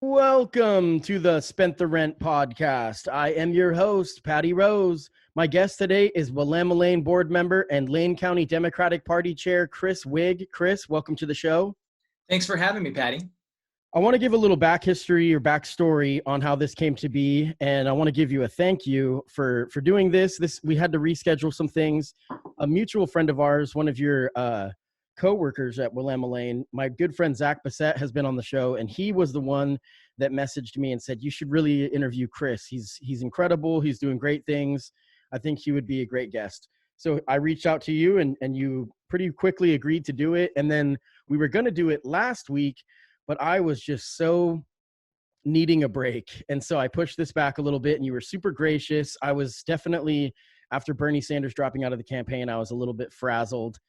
Welcome to the Spent the Rent podcast. I am your host, Patty Rose. My guest today is Willamalane board member and Lane County Democratic Party Chair, Chris Wigg. Chris, welcome to the show. Thanks for having me, Patty. I want to give a little back history or backstory on how this came to be, and I want to give you a thank you for doing this. We had to reschedule some things. A mutual friend of ours, one of your co-workers at Willamalane, my good friend Zach Bassett, has been on the show, and he was the one that messaged me and said, you should really interview Chris. He's incredible. He's doing great things. I think he would be a great guest. So I reached out to you, and you pretty quickly agreed to do it. And then we were going to do it last week, but I was just so needing a break. And so I pushed this back a little bit, and you were super gracious. I was definitely, after Bernie Sanders dropping out of the campaign, I was a little bit frazzled.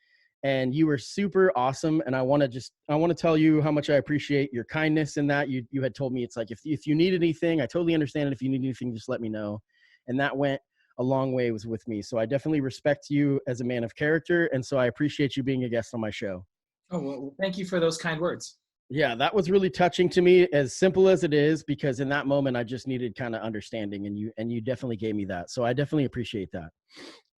And you were super awesome. And I want to tell you how much I appreciate your kindness in that. You had told me, it's like, if you need anything, I totally understand it. If you need anything, just let me know. And that went a long way with me. So I definitely respect you as a man of character. And so I appreciate you being a guest on my show. Oh, well, thank you for those kind words. Yeah, that was really touching to me, as simple as it is, because in that moment I just needed kind of understanding, and you definitely gave me that. So I definitely appreciate that.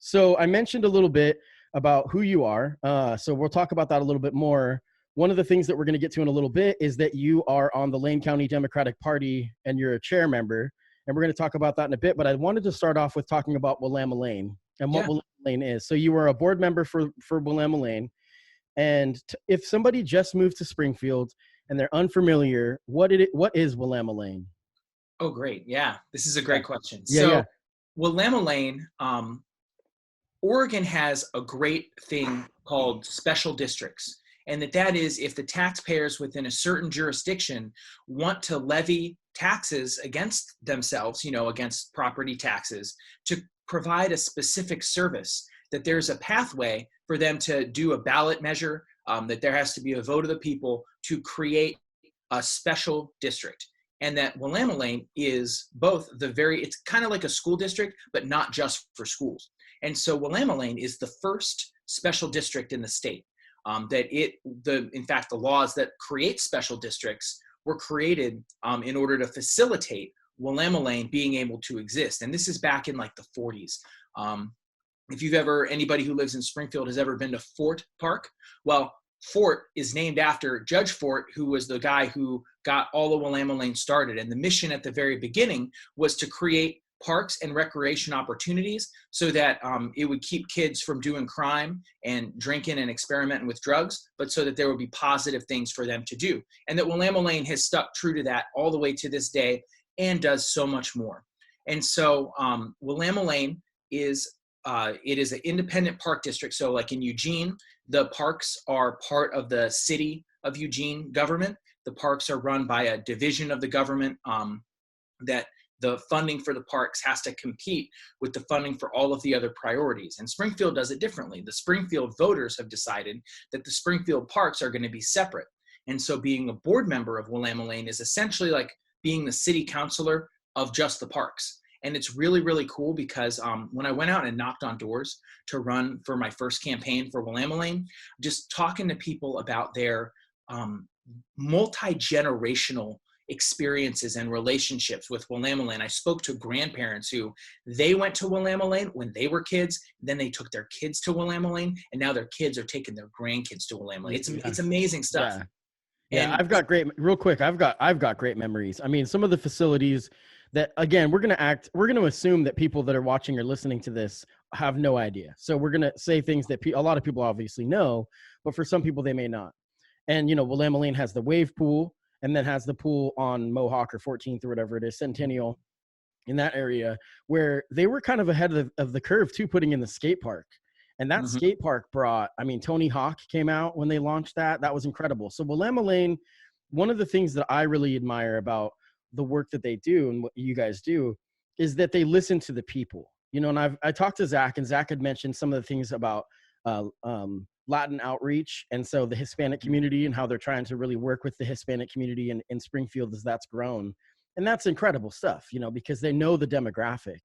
So I mentioned a little bit about who you are. So we'll talk about that a little bit more. One of the things that we're going to get to in a little bit is that you are on the Lane County Democratic Party and you're a chair member. And we're going to talk about that in a bit. But I wanted to start off with talking about Willamalane and what Willamalane is. So you were a board member for Willamalane. And if somebody just moved to Springfield and they're unfamiliar, what is Willamalane? Oh, great. Yeah, this is a great question. Yeah. Willamalane, Oregon has a great thing called special districts. And that is if the taxpayers within a certain jurisdiction want to levy taxes against themselves, against property taxes, to provide a specific service, that there's a pathway for them to do a ballot measure, that there has to be a vote of the people to create a special district. And that Willamalane is both it's kind of like a school district, but not just for schools. And so Willamalane is the first special district in the state. In fact, the laws that create special districts were created in order to facilitate Willamalane being able to exist. And this is back in like the 40s. If anybody who lives in Springfield has ever been to Fort Park, well, Fort is named after Judge Fort, who was the guy who got all of Willamalane started. And the mission at the very beginning was to create parks and recreation opportunities so that it would keep kids from doing crime and drinking and experimenting with drugs, but so that there would be positive things for them to do. And that Willamalane has stuck true to that all the way to this day and does so much more. And so Willamalane is an independent park district. So like in Eugene, the parks are part of the city of Eugene government. The parks are run by a division of the government that the funding for the parks has to compete with the funding for all of the other priorities. And Springfield does it differently. The Springfield voters have decided that the Springfield parks are going to be separate. And so being a board member of Willamalane is essentially like being the city councilor of just the parks. And it's really, really cool because when I went out and knocked on doors to run for my first campaign for Willamalane, just talking to people about their multi-generational experiences and relationships with Willamalane. I spoke to grandparents who they went to Willamalane when they were kids, then they took their kids to Willamalane, and now their kids are taking their grandkids to Willamalane. It's amazing stuff. Yeah, I've got great great memories. I mean, some of the facilities that, again, we're going to assume that people that are watching or listening to this have no idea. So we're going to say things that a lot of people obviously know, but for some people they may not. And, Willamalane has the wave pool, and then has the pool on Mohawk or 14th or whatever it is, Centennial, in that area, where they were kind of ahead of the curve too, putting in the skate park. And that skate park Tony Hawk came out when they launched that. That was incredible. So Willamalane, one of the things that I really admire about the work that they do and what you guys do is that they listen to the people, and I talked to Zach, and Zach had mentioned some of the things about Latin outreach. And so the Hispanic community and how they're trying to really work with the Hispanic community in Springfield as that's grown. And that's incredible stuff, because they know the demographic.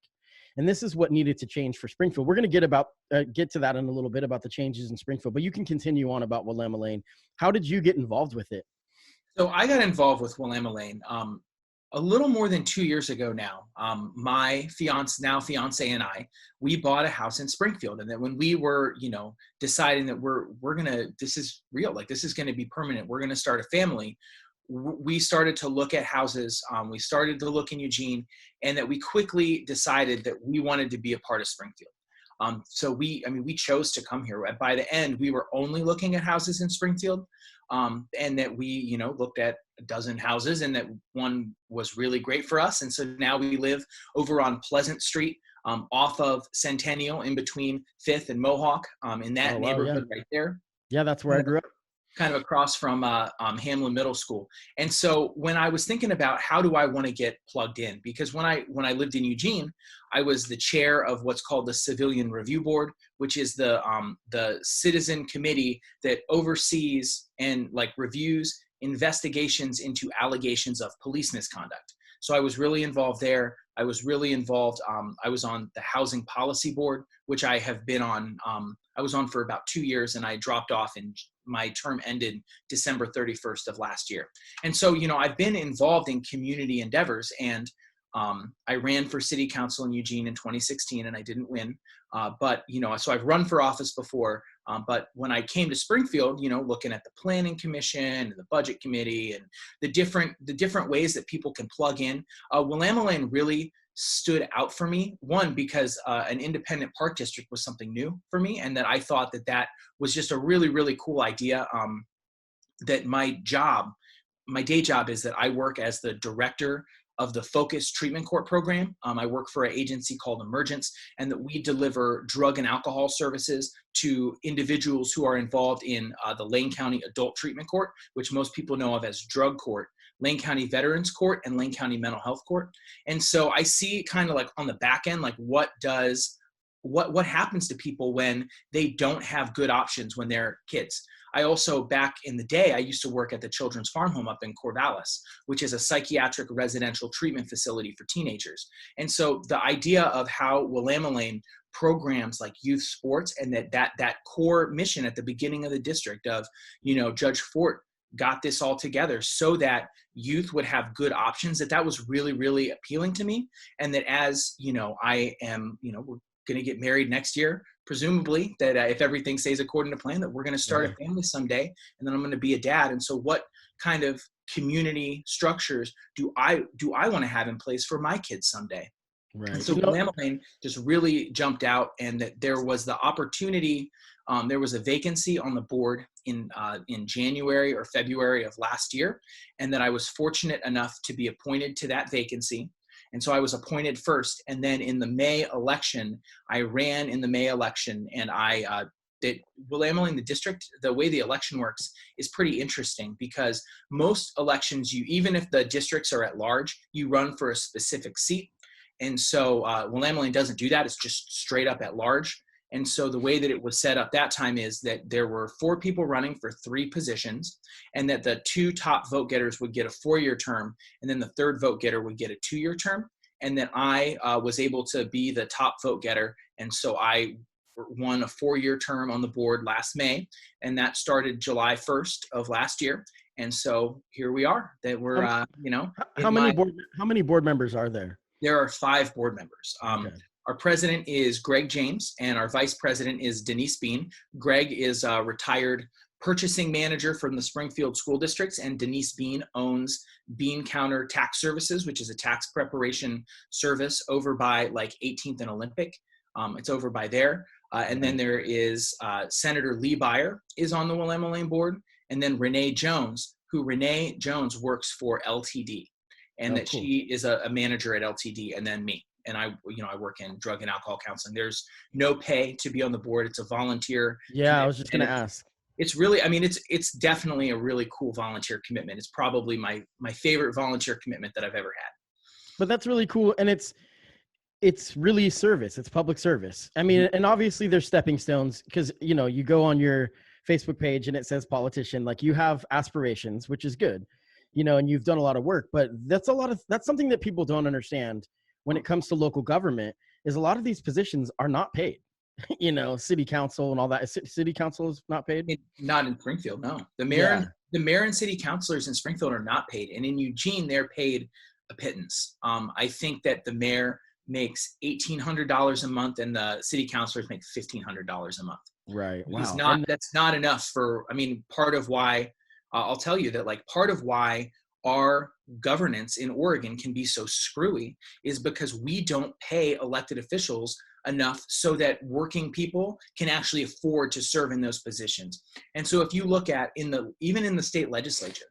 And this is what needed to change for Springfield. We're going to get to that in a little bit about the changes in Springfield, but you can continue on about Willamalane. How did you get involved with it? So I got involved with Willamalane a little more than 2 years ago now. My fiance and I, we bought a house in Springfield, and then when we were, deciding that we're gonna, this is real, like this is gonna be permanent, we're gonna start a family. We started to look at houses. We started to look in Eugene, and that we quickly decided that we wanted to be a part of Springfield. So we chose to come here. By the end, we were only looking at houses in Springfield, and that we, looked at a dozen houses, and that one was really great for us. And so now we live over on Pleasant Street, off of Centennial, in between Fifth and Mohawk, in that neighborhood right there. Yeah, that's where I grew up. Kind of across from Hamlin Middle School. And so when I was thinking about how do I want to get plugged in, because when I lived in Eugene, I was the chair of what's called the Civilian Review Board, which is the citizen committee that oversees and reviews investigations into allegations of police misconduct. So I was really involved there. I was really involved. I was on the Housing Policy Board, which I have been on. I was on for about 2 years, and I dropped off, and my term ended December 31st of last year. And so, I've been involved in community endeavors, and I ran for city council in Eugene in 2016, and I didn't win. But, so I've run for office before. But when I came to Springfield, looking at the planning commission and the budget committee and the different ways that people can plug in, Willamalane really stood out for me. One, because an independent park district was something new for me, and that I thought that was just a really, really cool idea. That my day job is that I work as the director of the Focus Treatment Court program. I work for an agency called Emergence, and that we deliver drug and alcohol services to individuals who are involved in the Lane County Adult Treatment Court, which most people know of as drug court, Lane County Veterans Court, and Lane County Mental Health Court. And so I see kind of on the back end, what happens to people when they don't have good options when they're kids. I also, back in the day, I used to work at the Children's Farm Home up in Corvallis, which is a psychiatric residential treatment facility for teenagers. And so the idea of how Willamalane programs like youth sports, and that core mission at the beginning of the district of, Judge Fort got this all together so that youth would have good options, that was really, really appealing to me. And that as, I am, we're going to get married next year, presumably, that if everything stays according to plan, that we're going to start a family someday, and then I'm going to be a dad. And so what kind of community structures do I want to have in place for my kids someday? Right. And so Willamalane just really jumped out, and that there was the opportunity. There was a vacancy on the board in January or February of last year, and that I was fortunate enough to be appointed to that vacancy. And so I was appointed first, and then in the May election, I ran in the May election, and Willamalane, the district, the way the election works is pretty interesting, because most elections, even if the districts are at large, you run for a specific seat. And so Willamalane doesn't do that. It's just straight up at large. And so the way that it was set up that time is that there were 4 people running for 3 positions, and that the 2 top vote getters would get a 4-year term, and then the 3rd vote getter would get a 2-year term. And that I was able to be the top vote getter. And so I won a 4-year term on the board last May, and that started July 1st of last year. And so here we are, that we're, how many board members are there? There are 5 board members. Okay. Our president is Greg James, and our vice president is Denise Bean. Greg is a retired purchasing manager from the Springfield school districts, and Denise Bean owns Bean Counter Tax Services, which is a tax preparation service over by 18th and Olympic. It's over by there. And then there is Senator Lee Byer is on the Willamalane board, and then Renee Jones works for LTD, and cool. She is a manager at LTD, and then me. And I work in drug and alcohol counseling. There's no pay to be on the board. It's a volunteer. Yeah, I was just going to ask. It's really, it's definitely a really cool volunteer commitment. It's probably my favorite volunteer commitment that I've ever had. But that's really cool. And it's really service. It's public service. I mean, and obviously there's stepping stones, because, you go on your Facebook page and it says politician, you have aspirations, which is good, and you've done a lot of work, but that's something that people don't understand when it comes to local government, is a lot of these positions are not paid. city council and all that. City council is not paid? Not in Springfield, no. The Yeah. mayor and city councilors in Springfield are not paid. And in Eugene, they're paid a pittance. I think that the mayor makes $1,800 a month and the city councilors make $1,500 a month. Right. It's Wow. not, that's not enough for, part of why, I'll tell you that, like, part of why our governance in Oregon can be so screwy is because we don't pay elected officials enough so that working people can actually afford to serve in those positions. And so if you look at even in the state legislature,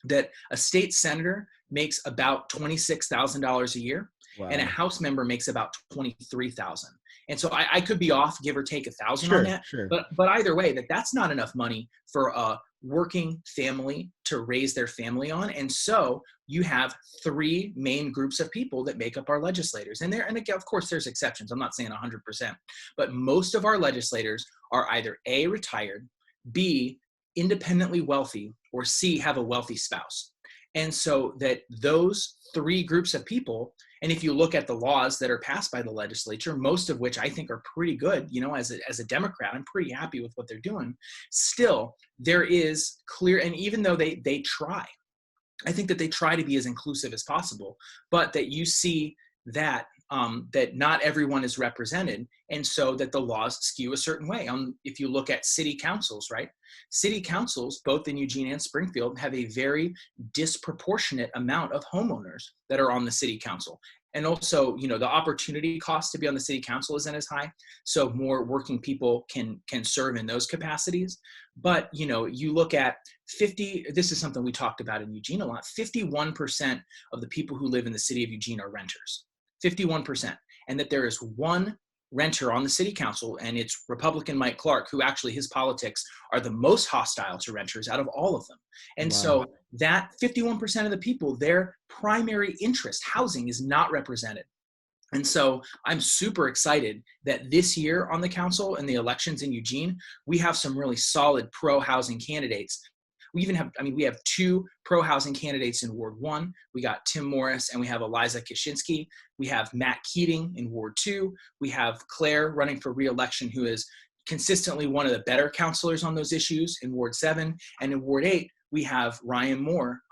that a state senator makes about $26,000 a year, wow. and a House member makes about $23,000. And so I could be off, give or take 1,000 Sure, on that. sure. But either way, that's not enough money for a working family to raise their family on. And so you have three main groups of people that make up our legislators. And again, of course, there's exceptions. I'm not saying 100%, but most of our legislators are either A, retired, B, independently wealthy, or C, have a wealthy spouse. And so that those three groups of people, and if you look at the laws that are passed by the legislature, most of which I think are pretty good, as a Democrat, I'm pretty happy with what they're doing. Still, there is clear, and even though they try, I think that they try to be as inclusive as possible, but that you see that that not everyone is represented, and so that the laws skew a certain way. If you look at city councils, right? City councils, both in Eugene and Springfield, have a very disproportionate amount of homeowners that are on the city council. And also, the opportunity cost to be on the city council isn't as high, so more working people can serve in those capacities. But you look at this is something we talked about in Eugene a lot. 51% of the people who live in the city of Eugene are renters. 51%, and that there is one renter on the city council, and it's Republican Mike Clark, who actually his politics are the most hostile to renters out of all of them. And so that 51% of the people, their primary interest, housing, is not represented. And so I'm super excited that this year on the council and the elections in Eugene, we have some really solid pro-housing candidates. We even have, we have two pro-housing candidates in Ward 1. We got Tim Morris and we have Eliza Kaczynski. We have Matt Keating in Ward 2. We have Claire running for re-election, who is consistently one of the better counselors on those issues in Ward 7. And in Ward 8, we have Ryan Moore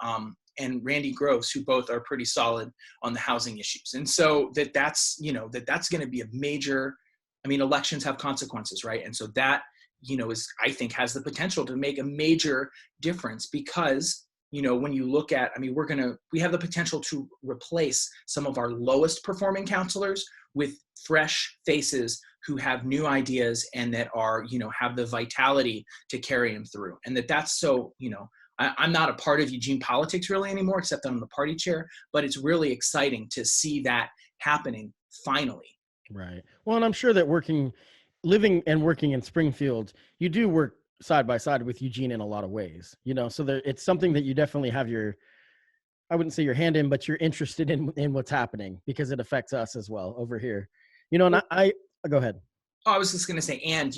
and Randy Groves, who both are pretty solid on the housing issues. And so that's going to be a major, elections have consequences, right? And so that, I think has the potential to make a major difference because, when you look at, we have the potential to replace some of our lowest performing counselors with fresh faces who have new ideas and that are, have the vitality to carry them through. And that's so, I'm not a part of Eugene politics really anymore, except that I'm the party chair, but it's really exciting to see that happening finally. Right. Well, and I'm sure that living and working in Springfield, you do work side by side with Eugene in a lot of ways, so it's something that you definitely have I wouldn't say your hand in, but you're interested in what's happening because it affects us as well over here, and I go ahead. I was just going to say, and,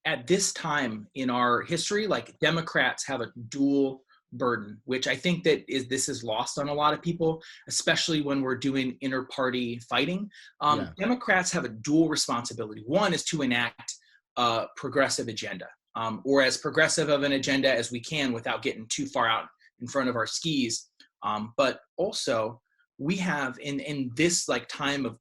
at this time in our history, like Democrats have a dual burden, which I think this is lost on a lot of people, especially when we're doing inter-party fighting. Democrats have a dual responsibility. One is to enact a progressive agenda, or as progressive of an agenda as we can without getting too far out in front of our skis. But also we have in this time of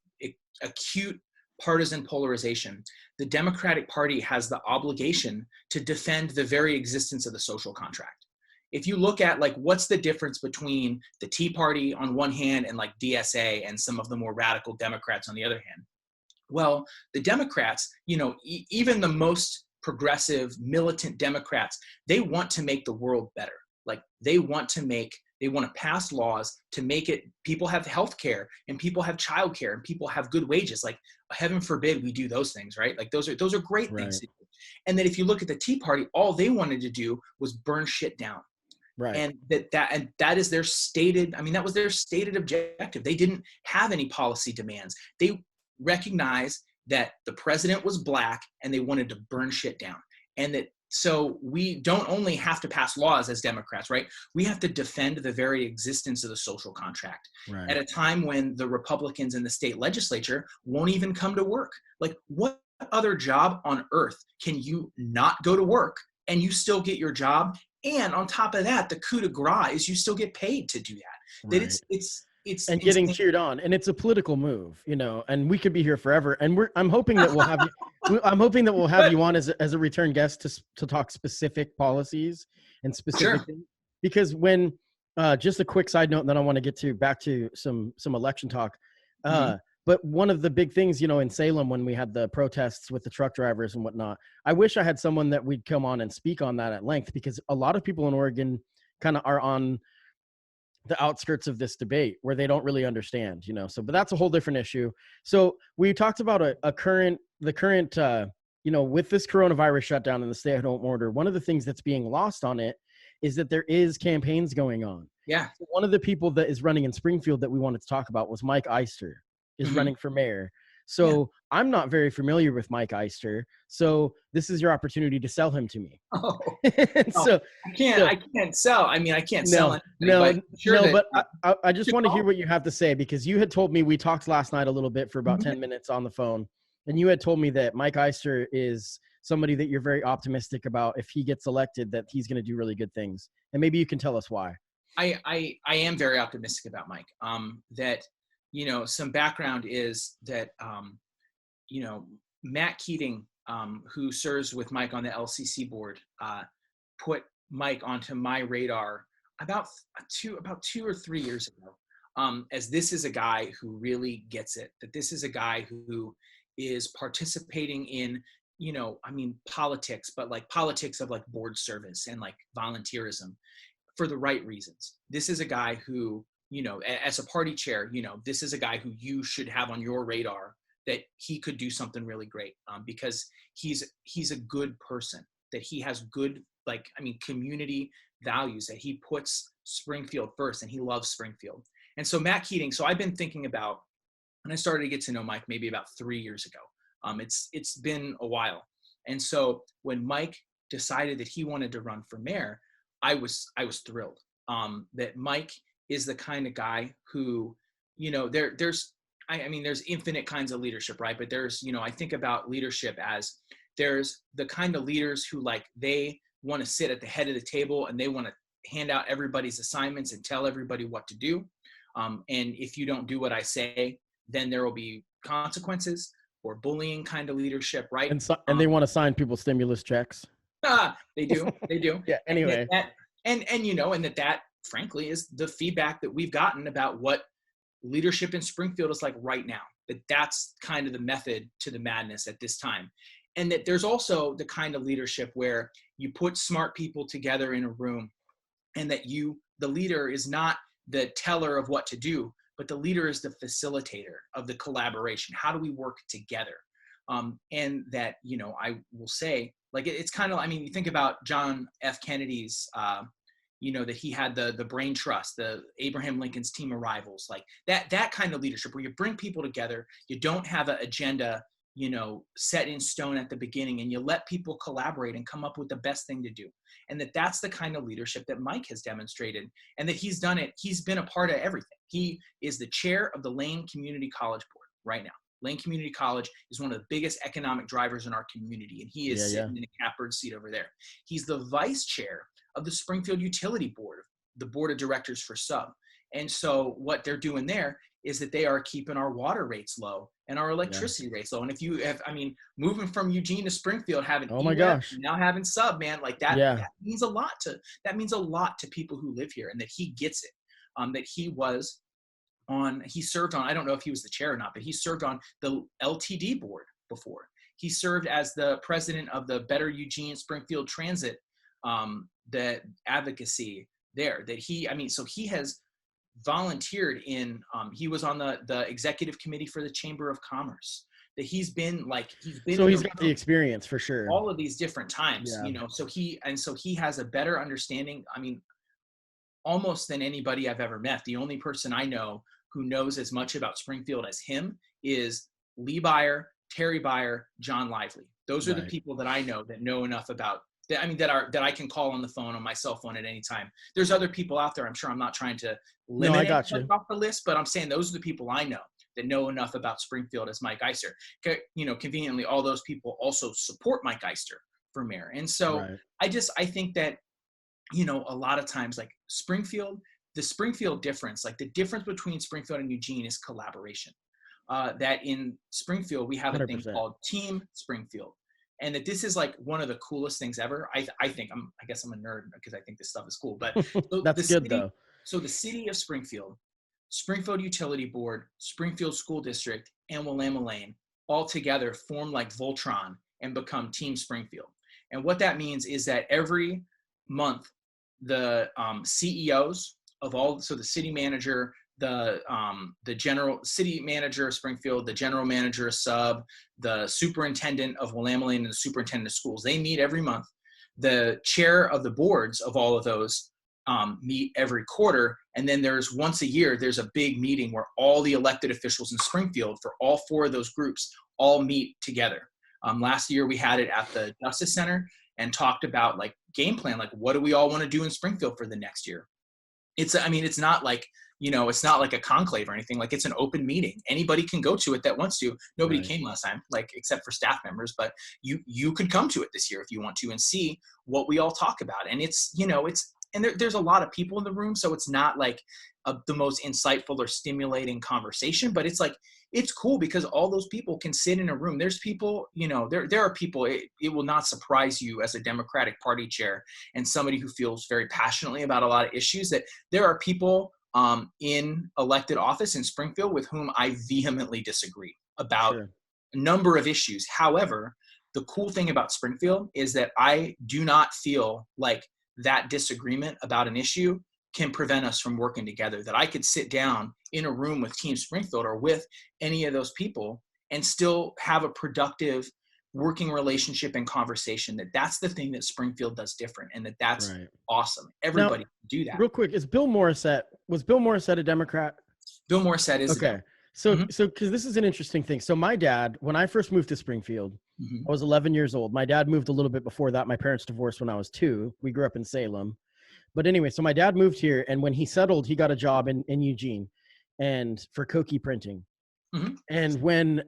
acute partisan polarization, the Democratic Party has the obligation to defend the very existence of the social contract. If you look at what's the difference between the Tea Party on one hand and DSA and some of the more radical Democrats on the other hand, well, the Democrats, even the most progressive militant Democrats, they want to make the world better. They want to pass laws to make it, people have health care and people have child care and people have good wages. Heaven forbid we do those things, right? Those are great things to do. And then if you look at the Tea Party, all they wanted to do was burn shit down. Right. And that is their stated, that was their stated objective. They didn't have any policy demands. They recognized that the president was black and they wanted to burn shit down. So we don't only have to pass laws as Democrats, right? We have to defend the very existence of the social contract at a time when the Republicans in the state legislature won't even come to work. What other job on earth can you not go to work and you still get your job? And on top of that, the coup de grace is you still get paid to do that. That Right. it's And getting insane. cheered on, and it's a political move, and we could be here forever. And I'm hoping that we'll have you. I'm hoping that we'll have But you on as a return guest to talk specific policies and specific sure. things. Because when just a quick side note, and then I want to get back to some election talk. Mhm. But one of the big things, in Salem when we had the protests with the truck drivers and whatnot, I wish I had someone that we'd come on and speak on that at length, because a lot of people in Oregon kind of are on the outskirts of this debate where they don't really understand, but that's a whole different issue. So we talked about the current, with this coronavirus shutdown and the stay-at-home order, one of the things that's being lost on it is that there is campaigns going on. Yeah. So one of the people that is running in Springfield that we wanted to talk about was Mike Eister is Mhm. running for mayor. Yeah. So I'm not very familiar with Mike Eister. So this is your opportunity to sell him to me. Oh, So I can't sell. I mean, I can't sell anything. But I just want to hear what you have to say, because you had told me, we talked last night a little bit for about 10 minutes on the phone, and you had told me that Mike Eister is somebody that you're very optimistic about. If he gets elected, that he's going to do really good things. And maybe you can tell us why. I am very optimistic about Mike. That, some background is that, Matt Keating, who serves with Mike on the LCC board, put Mike onto my radar about 2 or 3 years ago. As this is a guy who really gets it, that this is a guy who is participating in, politics, but like politics of like board service and like volunteerism for the right reasons. This is a guy who, as a party chair, this is a guy who you should have on your radar, that he could do something really great, because he's a good person, that he has good, community values, that he puts Springfield first, and he loves Springfield. And so Matt Keating, so I've been thinking about, and I started to get to know Mike maybe about 3 years ago. It's been a while. And so when Mike decided that he wanted to run for mayor, I was thrilled, that Mike is the kind of guy who, there's infinite kinds of leadership, right? But there's, I think about leadership as there's the kind of leaders who they want to sit at the head of the table and they want to hand out everybody's assignments and tell everybody what to do. And if you don't do what I say, then there will be consequences, or bullying kind of leadership, right? And they want to sign people stimulus checks. They do. Yeah. Anyway. And that frankly is the feedback that we've gotten about what leadership in Springfield is like right now, that's kind of the method to the madness at this time. And that there's also the kind of leadership where you put smart people together in a room, and that the leader is not the teller of what to do, but the leader is the facilitator of the collaboration. How do we work together? And that, I will say, it's kind of, you think about John F. Kennedy's, that he had the brain trust, the Abraham Lincoln's team of rivals, like that kind of leadership where you bring people together, you don't have an agenda, set in stone at the beginning, and you let people collaborate and come up with the best thing to do. And that's the kind of leadership that Mike has demonstrated, and that he's done it. He's been a part of everything. He is the chair of the Lane Community College Board right now. Lane Community College is one of the biggest economic drivers in our community, and he is sitting in a catbird seat over there. He's the vice chair of the Springfield Utility Board, the board of directors for sub. And so what they're doing there is that they are keeping our water rates low and our electricity rates low. And if you have, moving from Eugene to Springfield, having now having sub, man, that means a lot to people who live here, and that he gets it. That he served on, I don't know if he was the chair or not, but he served on the LTD board before. He served as the president of the Better Eugene Springfield Transit, the advocacy there, that so he has volunteered in, he was on the executive committee for the Chamber of Commerce, that he's got the experience for sure. All of these different times, so he has a better understanding, almost than anybody I've ever met. The only person I know who knows as much about Springfield as him is Lee Byer, Terry Byer, John Lively. Those are the people that I know that know enough about that I can call on the phone, on my cell phone at any time. There's other people out there. I'm sure I'm not trying to limit it off the list, but I'm saying those are the people I know that know enough about Springfield as Mike Eister. Conveniently, all those people also support Mike Eister for mayor. And so Right. I think that, a lot of times, like the Springfield difference, like the difference between Springfield and Eugene is collaboration. That in Springfield, we have a thing 100%. called Team Springfield. And that this is like one of the coolest things ever. I think I guess I'm a nerd because I think this stuff is cool. But so That's good though. So the city of Springfield, Springfield Utility Board, Springfield School District, and Willamalane all together form like Voltron and become Team Springfield. And what that means is that every month, the CEOs of all, so the city manager, the general city manager of Springfield, the general manager of Sub, the superintendent of Willamalane, and the superintendent of schools, they meet every month. The chair of the boards of all of those meet every quarter. And then there's once a year, there's a big meeting where all the elected officials in Springfield for all four of those groups all meet together. Last year we had it at the Justice Center and talked about like game plan, like what do we all want to do in Springfield for the next year? It's not like, it's not like a conclave or anything. Like it's an open meeting. Anybody can go to it that wants to. Nobody came last time, like except for staff members, but you could come to it this year if you want to and see what we all talk about. And there's a lot of people in the room. So it's not like the most insightful or stimulating conversation, but it's like, it's cool because all those people can sit in a room. There's people, there are people, it will not surprise you as a Democratic Party chair and somebody who feels very passionately about a lot of issues that there are people in elected office in Springfield with whom I vehemently disagree about a number of issues. However, the cool thing about Springfield is that I do not feel like that disagreement about an issue can prevent us from working together, that I could sit down in a room with Team Springfield or with any of those people and still have a productive working relationship and conversation. That's the thing that Springfield does different, and that's awesome. Everybody can do that. Real quick, was Bill Morissette a Democrat? Bill Morissette is okay. So because this is an interesting thing. So my dad, when I first moved to Springfield, I was 11 years old. My dad moved a little bit before that. My parents divorced when I was 2. We grew up in Salem. But anyway, so my dad moved here, and when he settled, he got a job in Eugene and for Koki printing. And when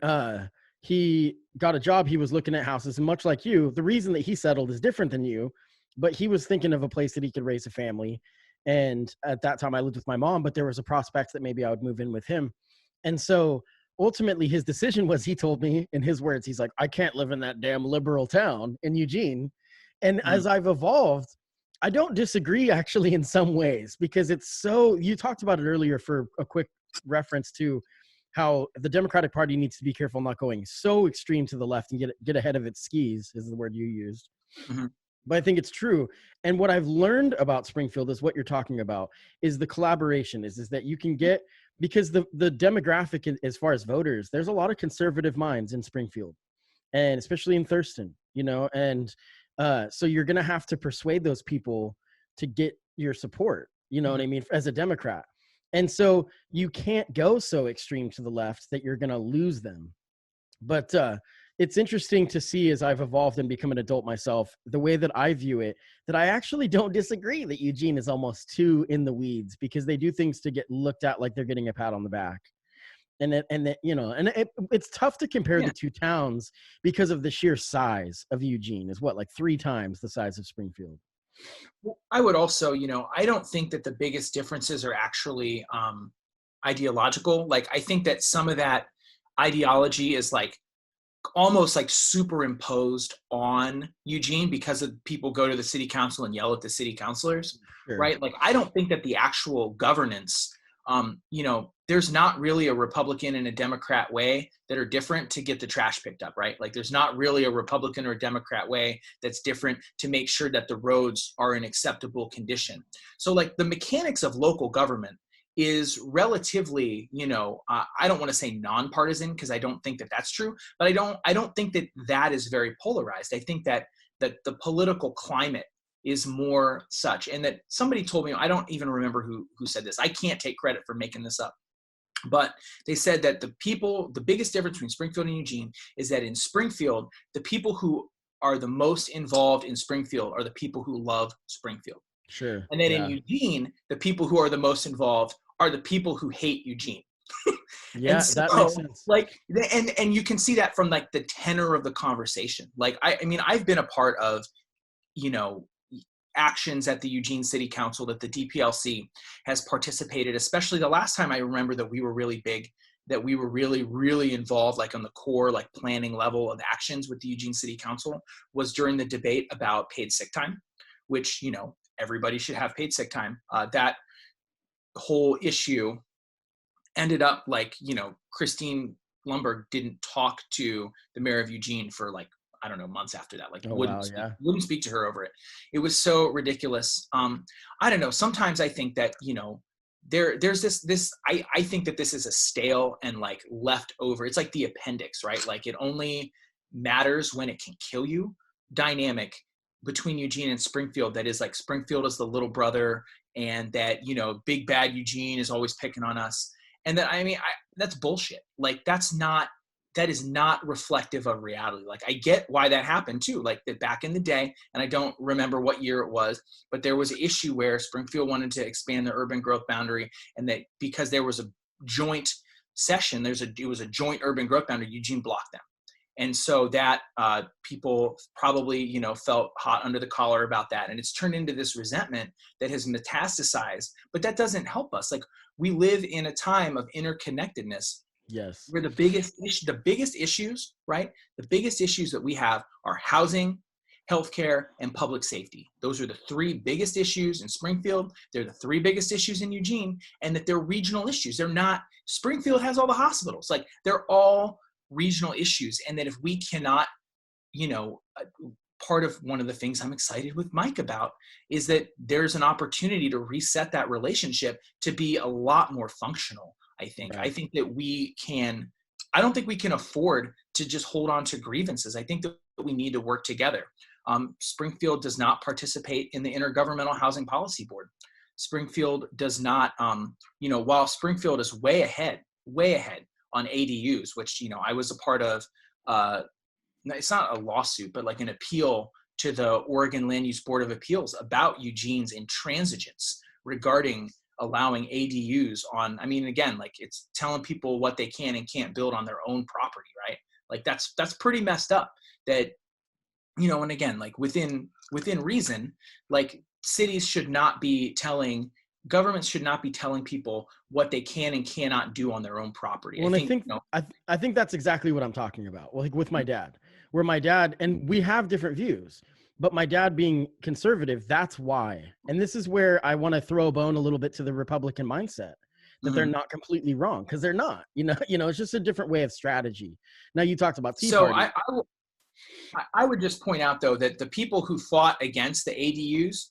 he got a job, he was looking at houses, and much like you, the reason that he settled is different than you, but he was thinking of a place that he could raise a family. And at that time I lived with my mom, but there was a prospect that maybe I would move in with him. And so ultimately his decision was, he told me in his words, he's like, I can't live in that damn liberal town in Eugene. And as I've evolved, I don't disagree actually in some ways, because it's so, you talked about it earlier for a quick reference to how the Democratic Party needs to be careful not going so extreme to the left and get ahead of its skis, is the word you used. But I think it's true. And what I've learned about Springfield is what you're talking about is the collaboration is that you can get, because the demographic as far as voters, there's a lot of conservative minds in Springfield, and especially in Thurston, and so you're going to have to persuade those people to get your support, what I mean, as a Democrat. And so you can't go so extreme to the left that you're going to lose them. But it's interesting to see, as I've evolved and become an adult myself, the way that I view it, that I actually don't disagree that Eugene is almost too in the weeds, because they do things to get looked at like they're getting a pat on the back. It's tough to compare the two towns because of the sheer size of Eugene is like 3 times the size of Springfield. Well, I would also, I don't think that the biggest differences are actually ideological. Like, I think that some of that ideology is like almost like superimposed on Eugene because of people go to the city council and yell at the city councilors, right? Like, I don't think that the actual governance, there's not really a Republican and a Democrat way that are different to get the trash picked up, right? Like, there's not really a Republican or a Democrat way that's different to make sure that the roads are in acceptable condition. So like the mechanics of local government is relatively, I don't want to say nonpartisan, because I don't think that that's true, but I don't think that that is very polarized. I think that the political climate is more such, and that somebody told me, I don't even remember who said this. I can't take credit for making this up, but they said that the biggest difference between Springfield and Eugene is that in Springfield, the people who are the most involved in Springfield are the people who love Springfield. Sure. And then in Eugene, the people who are the most involved are the people who hate Eugene. Yeah, And that makes so sense. like, and you can see that from like the tenor of the conversation. Like, I mean, I've been a part of, you know, actions at the Eugene City Council that the DPLC has participated, especially the last time I remember that we were really big, that we were really, really involved, like on the core, like planning level of actions with the Eugene City Council, was during the debate about paid sick time, which, you know, everybody should have paid sick time. That whole issue ended up like, you know, Christine Lumberg didn't talk to the mayor of Eugene for like, I don't know, months after that, like Oh wow, yeah. wouldn't speak to her over it. It was so ridiculous. I don't know. Sometimes I think that, you know, there's this, I think that this is a stale and like leftover. It's like the appendix, right? Like it only matters when it can kill you dynamic between Eugene and Springfield. That is like Springfield is the little brother, and that, you know, big bad Eugene is always picking on us. And that, I mean, that's bullshit. Like that is not reflective of reality. Like I get why that happened too. Like that back in the day, and I don't remember what year it was, but there was an issue where Springfield wanted to expand the urban growth boundary, and that because there was a joint session, it was a joint urban growth boundary, Eugene blocked them. And so that people probably, you know, felt hot under the collar about that. And it's turned into this resentment that has metastasized, but that doesn't help us. Like we live in a time of interconnectedness Yes. where the biggest issues, right? The biggest issues that we have are housing, healthcare, and public safety. Those are the three biggest issues in Springfield. They're the three biggest issues in Eugene, and that they're regional issues. They're not, Springfield has all the hospitals. Like they're all regional issues. And that if we cannot, you know, part of one of the things I'm excited with Mike about is that there's an opportunity to reset that relationship to be a lot more functional. I think Right. I don't think we can afford to just hold on to grievances. I think that we need to work together. Springfield does not participate in the Intergovernmental Housing Policy Board. Springfield does not, you know, while Springfield is way ahead on ADUs, which, you know, I was a part of, it's not a lawsuit, but like an appeal to the Oregon Land Use Board of Appeals about Eugene's intransigence regarding allowing ADUs on, I mean, again, like it's telling people what they can and can't build on their own property, right? Like that's pretty messed up that, you know, and again, like within reason, like governments should not be telling people what they can and cannot do on their own property. Well, and I think you know, I think that's exactly what I'm talking about. Well, like with my dad, where my dad, and we have different views, but my dad being conservative, that's why. And this is where I want to throw a bone a little bit to the Republican mindset, that they're not completely wrong, because they're not. It's just a different way of strategy. Now you talked about Tea so Party. I would just point out though that the people who fought against the ADUs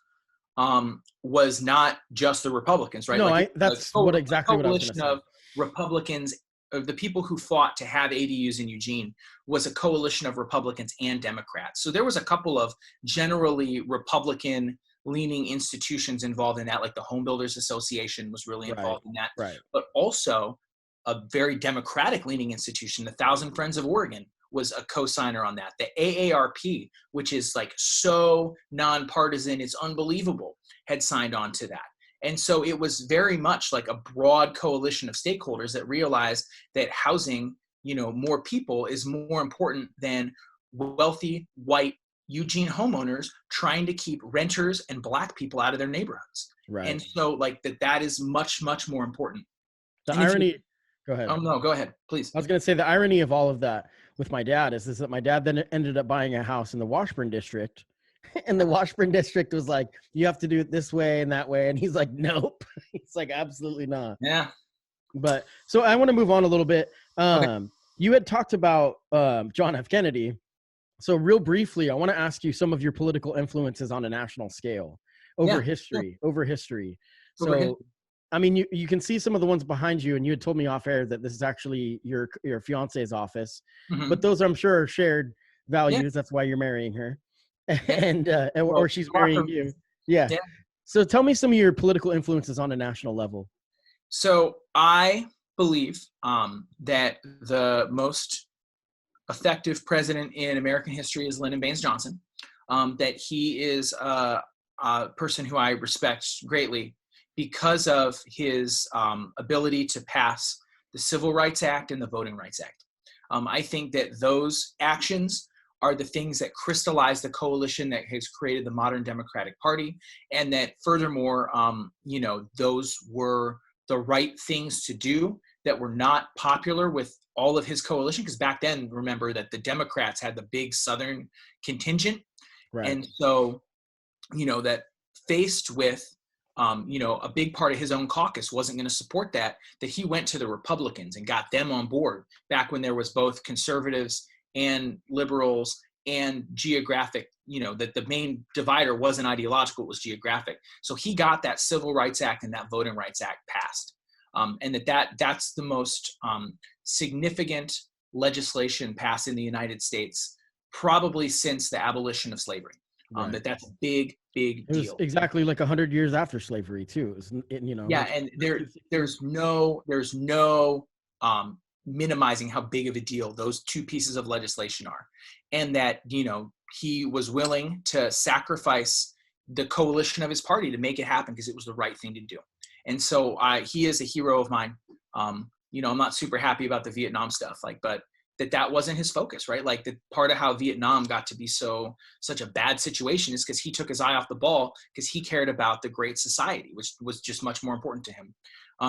was not just the Republicans, right? No, Like that's exactly what I was going to coalition say. of Republicans, of the people who fought to have ADUs in Eugene, was a coalition of Republicans and Democrats. So there was a couple of generally Republican leaning institutions involved in that, like the Home Builders Association was really involved in that, Right. but also a very Democratic leaning institution, the Thousand Friends of Oregon, was a co-signer on that. The AARP, which is like so nonpartisan, it's unbelievable, had signed on to that. And so it was very much like a broad coalition of stakeholders that realized that housing, you know, more people is more important than wealthy white Eugene homeowners trying to keep renters and Black people out of their neighborhoods. Right. And so like that is much, much more important. The And irony, go ahead. Oh no, go ahead, please. I was going to say the irony of all of that with my dad is that my dad then ended up buying a house in the Washburn district, and the Washburn district was like, you have to do it this way and that way. And he's like, nope. He's like, absolutely not. Yeah. But so I want to move on a little bit. Okay. You had talked about John F. Kennedy. So real briefly, I want to ask you some of your political influences on a national scale over history. So, I mean, you can see some of the ones behind you, and you had told me off air that this is actually your fiance's office, but those I'm sure are shared values. Yeah. That's why you're marrying her, or she's marrying you. Yeah. So tell me some of your political influences on a national level. So I believe that the most effective president in American history is Lyndon Baines Johnson. That he is a person who I respect greatly, because of his ability to pass the Civil Rights Act and the Voting Rights Act. I think that those actions are the things that crystallize the coalition that has created the modern Democratic Party, and that furthermore, those were the right things to do that were not popular with all of his coalition, because back then, remember that the Democrats had the big Southern contingent. Right. And so, that faced with, a big part of his own caucus wasn't going to support that he went to the Republicans and got them on board back when there was both conservatives and liberals and geographic, that the main divider wasn't ideological, it was geographic. So he got that Civil Rights Act and that Voting Rights Act passed. And that's the most significant legislation passed in the United States, probably since the abolition of slavery. Right. That's a big deal. It was exactly like 100 years after slavery too. Yeah, and there's no minimizing how big of a deal those two pieces of legislation are, and that he was willing to sacrifice the coalition of his party to make it happen because it was the right thing to do. And so he is a hero of mine. I'm not super happy about the Vietnam stuff, but that wasn't his focus, right? Like, the part of how Vietnam got to be such a bad situation is because he took his eye off the ball, because he cared about the Great Society, which was just much more important to him.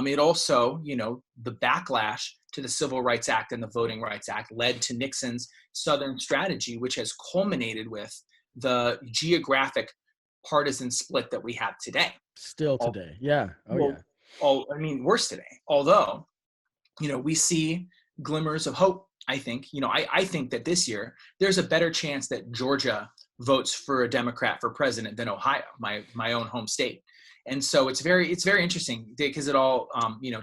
It also, the backlash to the Civil Rights Act and the Voting Rights Act led to Nixon's Southern strategy, which has culminated with the geographic partisan split that we have today. Still today. Yeah. Worse today. Although, we see glimmers of hope. I think, I think that this year there's a better chance that Georgia votes for a Democrat for president than Ohio, my own home state. And so it's very interesting because it all,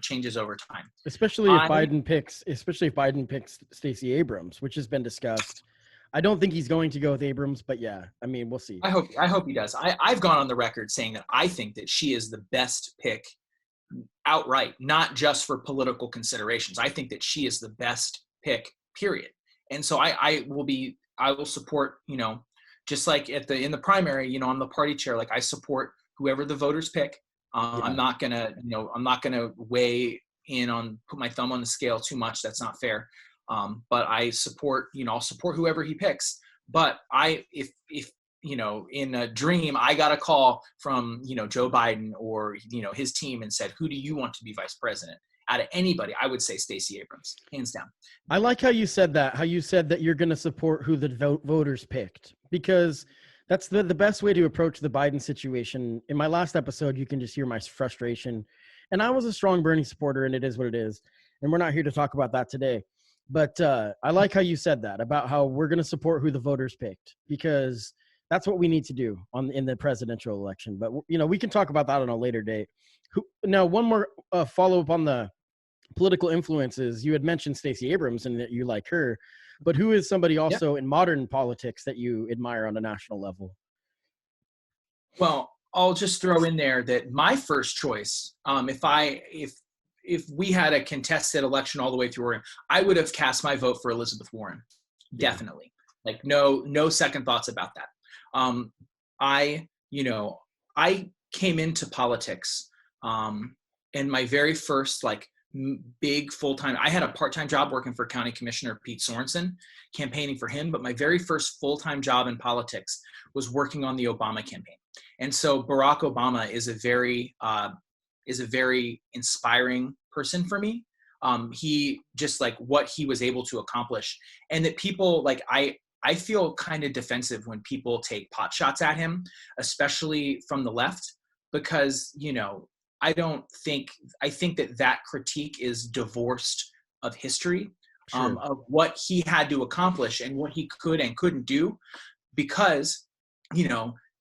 changes over time. Especially if Biden picks Stacey Abrams, which has been discussed. I don't think he's going to go with Abrams, but yeah, we'll see. I hope he does. I've gone on the record saying that I think that she is the best pick outright, not just for political considerations. I think that she is the best pick, period. And so I will support, just like in the primary, I'm the party chair. Like, I support whoever the voters pick. I'm not gonna weigh in on, put my thumb on the scale too much. That's not fair. But I support, I'll support whoever he picks. But if in a dream, I got a call from, Joe Biden or, his team and said, who do you want to be vice president? Out of anybody, I would say Stacey Abrams, hands down. I like how you said that, you're going to support who the voters picked, because that's the best way to approach the Biden situation. In my last episode, you can just hear my frustration. And I was a strong Bernie supporter, and it is what it is. And we're not here to talk about that today. But I like how you said that, about how we're going to support who the voters picked, because that's what we need to do in the presidential election. But, we can talk about that on a later date. Now, one more follow-up on the political influences. You had mentioned Stacey Abrams and that you like her, but who is somebody also in modern politics that you admire on a national level? Well, I'll just throw in there that my first choice, if we had a contested election all the way through, I would have cast my vote for Elizabeth Warren. Definitely. Like, no second thoughts about that. I came into politics, and my very first big full-time, I had a part-time job working for County Commissioner Pete Sorensen, campaigning for him, but my very first full-time job in politics was working on the Obama campaign. And so Barack Obama is a very inspiring person for me. He just what he was able to accomplish, and that people I feel kind of defensive when people take pot shots at him, especially from the left, because, I think that critique is divorced of history, of what he had to accomplish and what he could and couldn't do, because,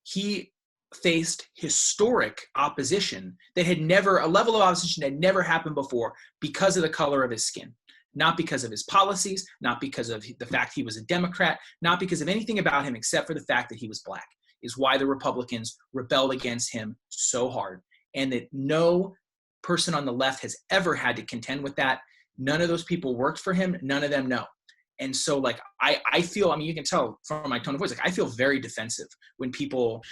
he faced historic opposition that a level of opposition that had never happened before, because of the color of his skin. Not because of his policies, not because of the fact he was a Democrat, not because of anything about him except for the fact that he was black, is why the Republicans rebelled against him so hard. And that no person on the left has ever had to contend with that. None of those people worked for him. None of them know. And so I feel, you can tell from my tone of voice, I feel very defensive when people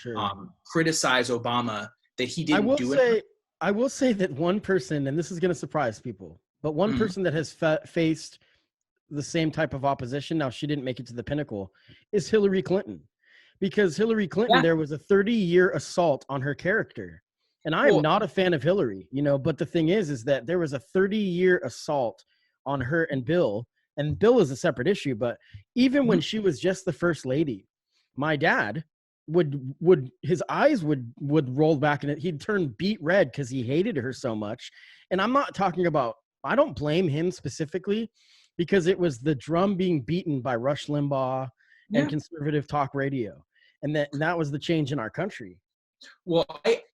criticize Obama that he didn't do it. I will say that one person, and this is going to surprise people, But one Mhm. person that has faced the same type of opposition, now she didn't make it to the pinnacle, is Hillary Clinton. Because Hillary Clinton, Yeah. there was a 30-year assault on her character. And I am Well, not a fan of Hillary, but the thing is that there was a 30-year assault on her and Bill is a separate issue, but even when mhm. she was just the first lady, my dad would his eyes would roll back and he'd turn beet red because he hated her so much. And I'm not talking about, I don't blame him specifically, because it was the drum being beaten by Rush Limbaugh and Yeah. conservative talk radio. And that was the change in our country. Well,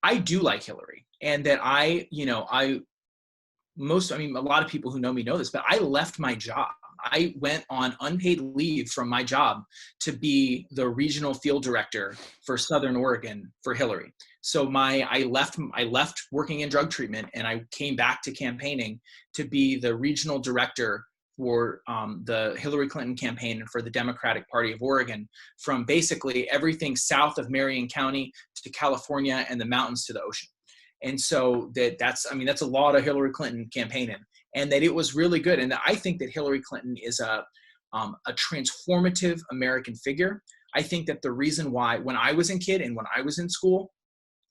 I do like Hillary, and that I mean, a lot of people who know me know this, but I left my job. I went on unpaid leave from my job to be the regional field director for Southern Oregon for Hillary. So I left working in drug treatment, and I came back to campaigning to be the regional director for the Hillary Clinton campaign and for the Democratic Party of Oregon, from basically everything south of Marion County to California and the mountains to the ocean. And so that's a lot of Hillary Clinton campaigning, and that it was really good. And I think that Hillary Clinton is a transformative American figure. I think that the reason why, when I was a kid and when I was in school,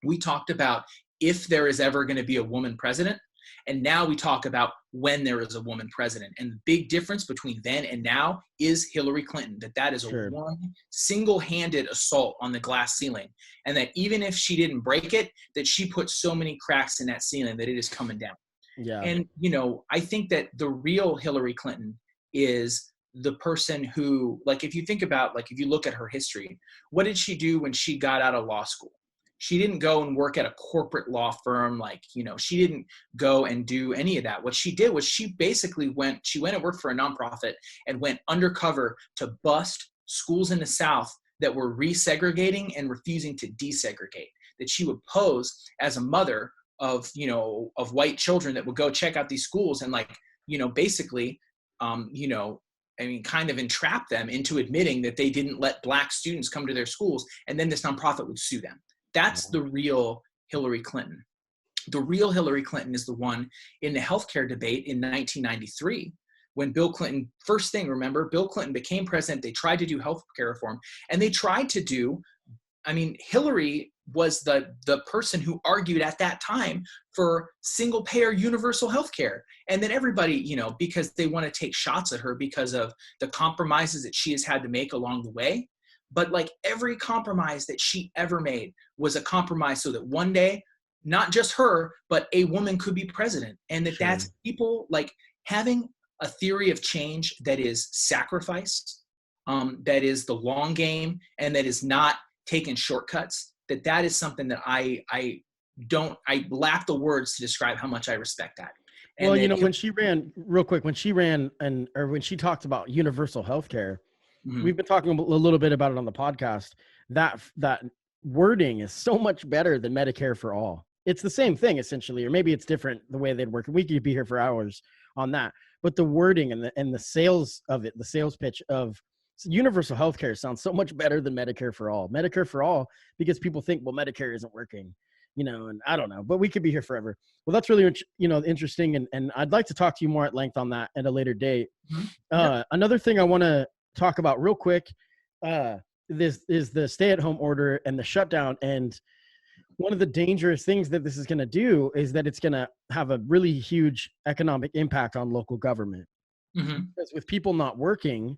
we talked about if there is ever going to be a woman president. And now we talk about when there is a woman president. And the big difference between then and now is Hillary Clinton, that is a Sure. one single-handed assault on the glass ceiling. And that even if she didn't break it, that she put so many cracks in that ceiling that it is coming down. Yeah. And, I think that the real Hillary Clinton is the person who, like, if you think about, like, if you look at her history, what did she do when she got out of law school? She didn't go and work at a corporate law firm. She didn't go and do any of that. What she did was she basically went and worked for a nonprofit and went undercover to bust schools in the South that were resegregating and refusing to desegregate. That she would pose as a mother of white children that would go check out these schools and basically kind of entrap them into admitting that they didn't let black students come to their schools, and then this nonprofit would sue them. That's the real Hillary Clinton. The real Hillary Clinton is the one in the healthcare debate in 1993 when Bill Clinton, first thing, remember, Bill Clinton became president. They tried to do healthcare reform, and they tried to do, Hillary was the person who argued at that time for single payer universal health care. And then everybody, because they want to take shots at her because of the compromises that she has had to make along the way. But every compromise that she ever made was a compromise so that one day, not just her, but a woman could be president. And that's people having a theory of change that is sacrifice, that is the long game, and that is not taking shortcuts. That is something that I lack the words to describe how much I respect that. And well, when she ran, real quick, when she talked about universal health care, we've been talking a little bit about it on the podcast, that wording is so much better than Medicare for all. It's the same thing essentially, or maybe it's different the way they'd work. We could be here for hours on that, but the wording and the sales of it, the sales pitch of universal healthcare sounds so much better than Medicare for all. Medicare for all, because people think, well, Medicare isn't working, and I don't know, but we could be here forever. Well, that's really, interesting. And I'd like to talk to you more at length on that at a later date. Another thing I want to talk about real quick, this is the stay-at-home order and the shutdown. And one of the dangerous things that this is going to do is that it's going to have a really huge economic impact on local government. Because with people not working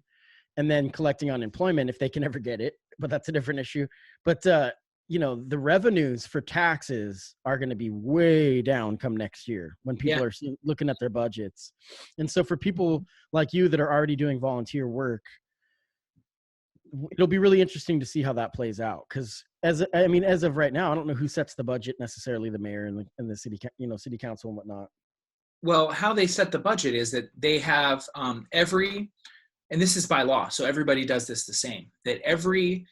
and then collecting unemployment, if they can ever get it, but that's a different issue. But, the revenues for taxes are going to be way down come next year when people are looking at their budgets. And so for people like you that are already doing volunteer work, it'll be really interesting to see how that plays out. Because as of right now, I don't know who sets the budget necessarily, the mayor and the city, city council and whatnot. Well, how they set the budget is that they have and this is by law, so everybody does this the same, that every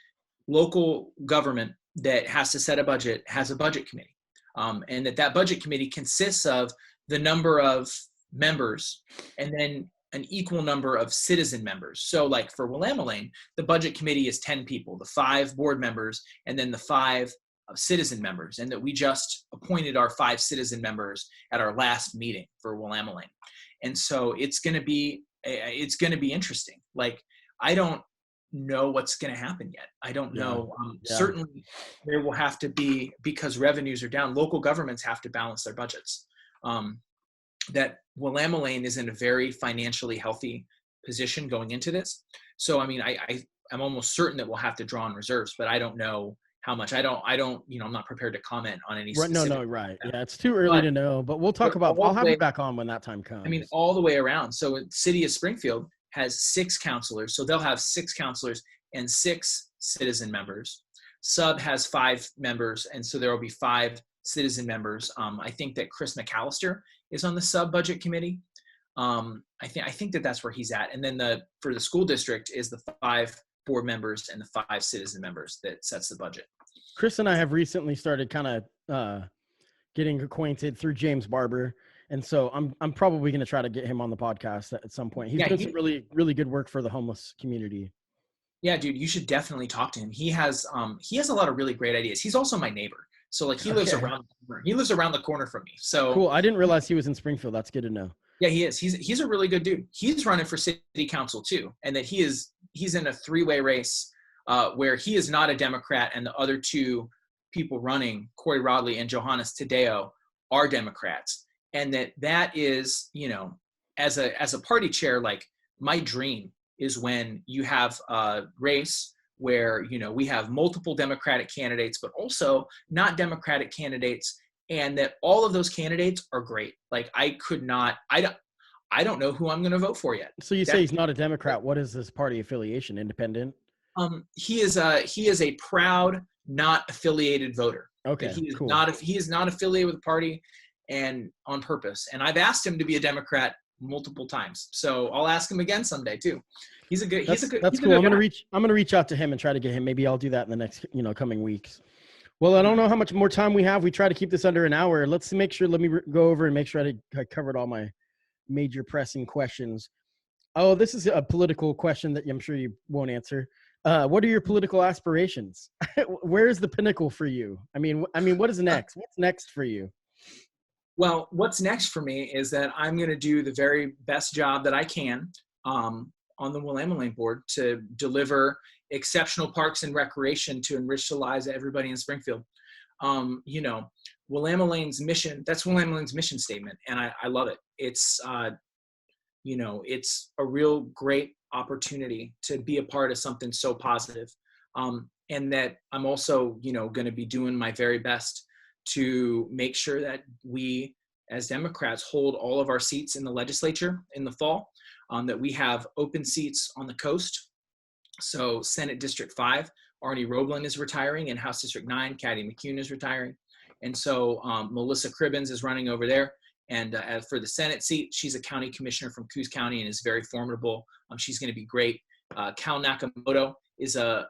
local government that has to set a budget has a budget committee. And that budget committee consists of the number of members and then an equal number of citizen members. So for Willamalane, the budget committee is 10 people, the 5 board members, and then the 5 citizen members, and that we just appointed our 5 citizen members at our last meeting for Willamalane. And so it's going to be interesting. Like, I don't know what's going to happen yet. I don't know. Certainly there will have to be, because revenues are down, local governments have to balance their budgets. That Willamalane is in a very financially healthy position going into this. So, I mean, I'm almost certain that we'll have to draw on reserves, but I don't know how much. I don't, I'm not prepared to comment on any specific. No, right. Yeah, it's too early to know, but we'll talk about, I'll have you back on when that time comes. I mean, all the way around. So City of Springfield has 6 counselors. So they'll have 6 counselors and 6 citizen members. Sub has 5 members, and so there will be 5 citizen members. I think that Chris McAllister is on the sub budget committee. I think that that's where he's at. And then for the school district is the 5 board members and the 5 citizen members that sets the budget. Chris and I have recently started kind of getting acquainted through James Barber. And so I'm probably going to try to get him on the podcast at some point. He's done some really, really good work for the homeless community. Yeah, dude, you should definitely talk to him. He has a lot of really great ideas. He's also my neighbor. So like he lives around the corner from me. So cool. I didn't realize he was in Springfield. That's good to know. Yeah, he is. He's a really good dude. He's running for city council too. And that he's in a 3-way race where he is not a Democrat, and the other 2 people running, Corey Rodley and Johannes Tadeo, are Democrats. And that is, as a party chair, like, my dream is when you have a race where, we have multiple Democratic candidates, but also not Democratic candidates, and that all of those candidates are great. Like, I don't know who I'm going to vote for yet. So you say he's not a Democrat. What is his party affiliation? Independent? He is a proud, not affiliated voter. Okay, he is cool. He is not affiliated with the party, and on purpose. And I've asked him to be a Democrat multiple times. So I'll ask him again someday too. He's cool. I'm going to reach out to him and try to get him. Maybe I'll do that in the next, coming weeks. Well, I don't know how much more time we have. We try to keep this under an hour. Let me go over and make sure I covered all my major pressing questions. Oh, this is a political question that I'm sure you won't answer. What are your political aspirations? Where is the pinnacle for you? I mean, what is next? What's next for you? Well, what's next for me is that I'm going to do the very best job that I can on the Willamalane board to deliver exceptional parks and recreation to enrich the lives of everybody in Springfield. Willamalane's mission, that's Willamalane's mission statement, and I love it. It's, it's a real great opportunity to be a part of something so positive. And that I'm also, going to be doing my very best to make sure that we as Democrats hold all of our seats in the legislature in the fall, that we have open seats on the coast. So Senate District 5, Arnie Roblin is retiring, and House District 9, Kathy McCune is retiring. And so Melissa Cribbins is running over there. And as for the Senate seat, she's a county commissioner from Coos County and is very formidable. She's going to be great. Cal Nakamoto is a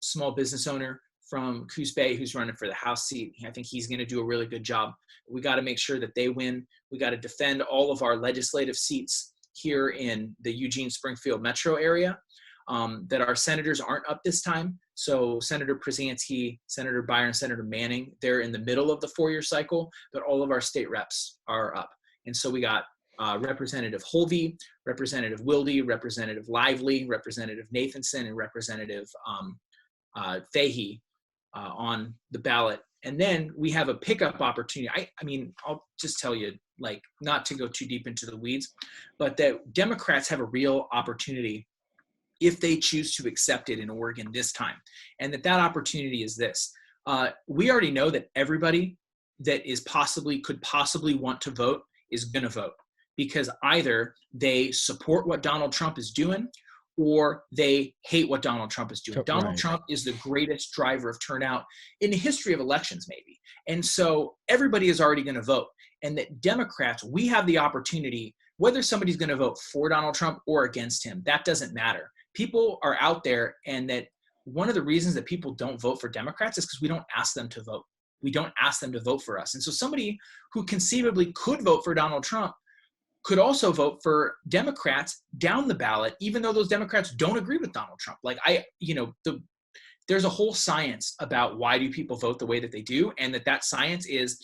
small business owner from Coos Bay who's running for the House seat. I think he's going to do a really good job. We got to make sure that they win. We got to defend all of our legislative seats here in the Eugene-Springfield metro area. That our senators aren't up this time. So Senator Przanski, Senator Byron, Senator Manning, they're in the middle of the 4-year cycle, but all of our state reps are up. And so we got Representative Holvey, Representative Wilde, Representative Lively, Representative Nathanson, and Representative Fahey on the ballot. And then we have a pickup opportunity. I mean, I'll just tell you, like, not to go too deep into the weeds, but that Democrats have a real opportunity if they choose to accept it in Oregon this time. And that opportunity is this. We already know that everybody that could possibly want to vote is going to vote, because either they support what Donald Trump is doing or they hate what Donald Trump is doing. Donald Trump is the greatest driver of turnout in the history of elections, maybe. And so everybody is already going to vote. And that Democrats, we have the opportunity, whether somebody's going to vote for Donald Trump or against him, that doesn't matter. People are out there, and that one of the reasons that people don't vote for Democrats is because we don't ask them to vote. We don't ask them to vote for us. And so somebody who conceivably could vote for Donald Trump could also vote for Democrats down the ballot, even though those Democrats don't agree with Donald Trump. Like there's a whole science about why do people vote the way that they do, and that science is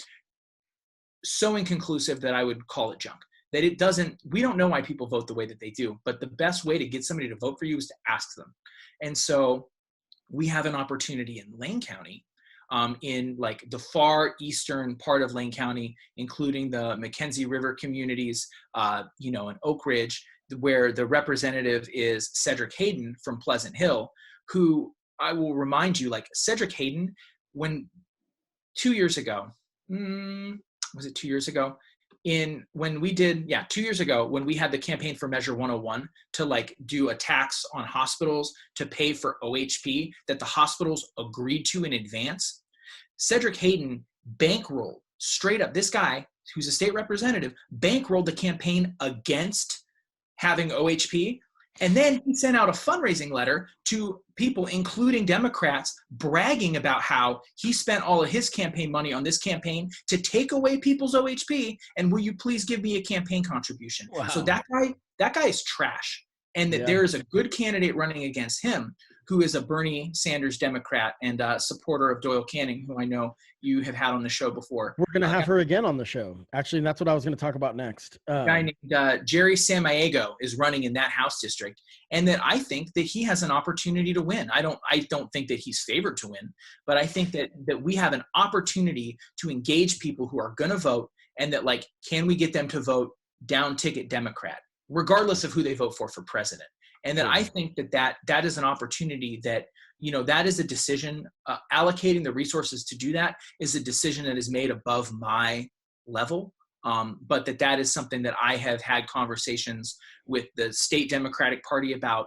so inconclusive that I would call it junk. That it doesn't, we don't know why people vote the way that they do, but the best way to get somebody to vote for you is to ask them. And so we have an opportunity in Lane County, in like the far eastern part of Lane County, including the Mackenzie River communities, in Oak Ridge, where the representative is Cedric Hayden from Pleasant Hill, who I will remind you, like Cedric Hayden, when 2 years ago, was it 2 years ago? 2 years ago, when we had the campaign for Measure 101 to like do a tax on hospitals to pay for OHP that the hospitals agreed to in advance, Cedric Hayden bankrolled straight up. This guy, who's a state representative, bankrolled the campaign against having OHP. And then he sent out a fundraising letter to people, including Democrats, bragging about how he spent all of his campaign money on this campaign to take away people's OHP. And will you please give me a campaign contribution? Wow. So that guy is trash. And that there is a good candidate running against him who is a Bernie Sanders Democrat and a supporter of Doyle Canning, who I know you have had on the show before. We're going to have her again on the show. Actually, that's what I was going to talk about next. A guy named Jerry Sammaego is running in that House district, and that I think that he has an opportunity to win. I don't think that he's favored to win, but I think that we have an opportunity to engage people who are going to vote, and that, like, can we get them to vote down ticket Democrat, regardless of who they vote for president? And then I think that is an opportunity that, that is a decision, allocating the resources to do that is a decision that is made above my level. But that is something that I have had conversations with the state Democratic Party about,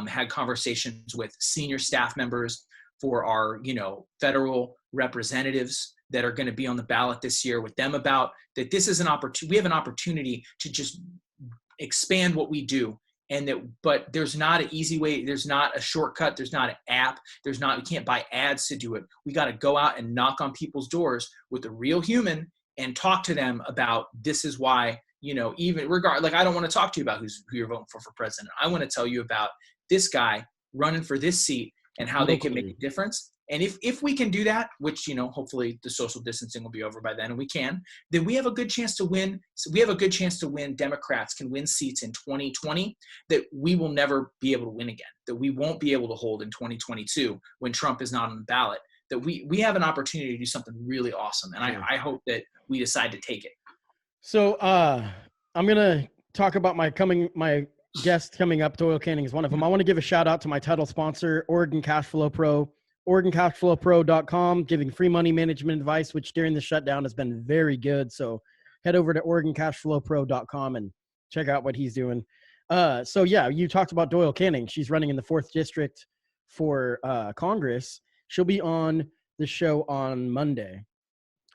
had conversations with senior staff members for our, federal representatives that are going to be on the ballot this year, with them about that. This is an opportunity. We have an opportunity to just expand what we do. But there's not an easy way. There's not a shortcut. There's not an app. We can't buy ads to do it. We got to go out and knock on people's doors with a real human and talk to them about, this is why, even like, I don't want to talk to you about who you're voting for president. I want to tell you about this guy running for this seat and how they can make a difference. And if we can do that, which, hopefully the social distancing will be over by then, and we can, then we have a good chance to win. So we have a good chance to win. Democrats can win seats in 2020 that we will never be able to win again, that we won't be able to hold in 2022 when Trump is not on the ballot, that we have an opportunity to do something really awesome. And I hope that we decide to take it. So I'm going to talk about my guest coming up. Doyle Canning is one of them. I want to give a shout out to my title sponsor, Oregon Cash Flow Pro. OregonCashFlowPro.com, giving free money management advice, which during the shutdown has been very good. So head over to OregonCashFlowPro.com and check out what he's doing. So yeah, you talked about Doyle Canning. She's running in the 4th district for Congress. She'll be on the show on Monday.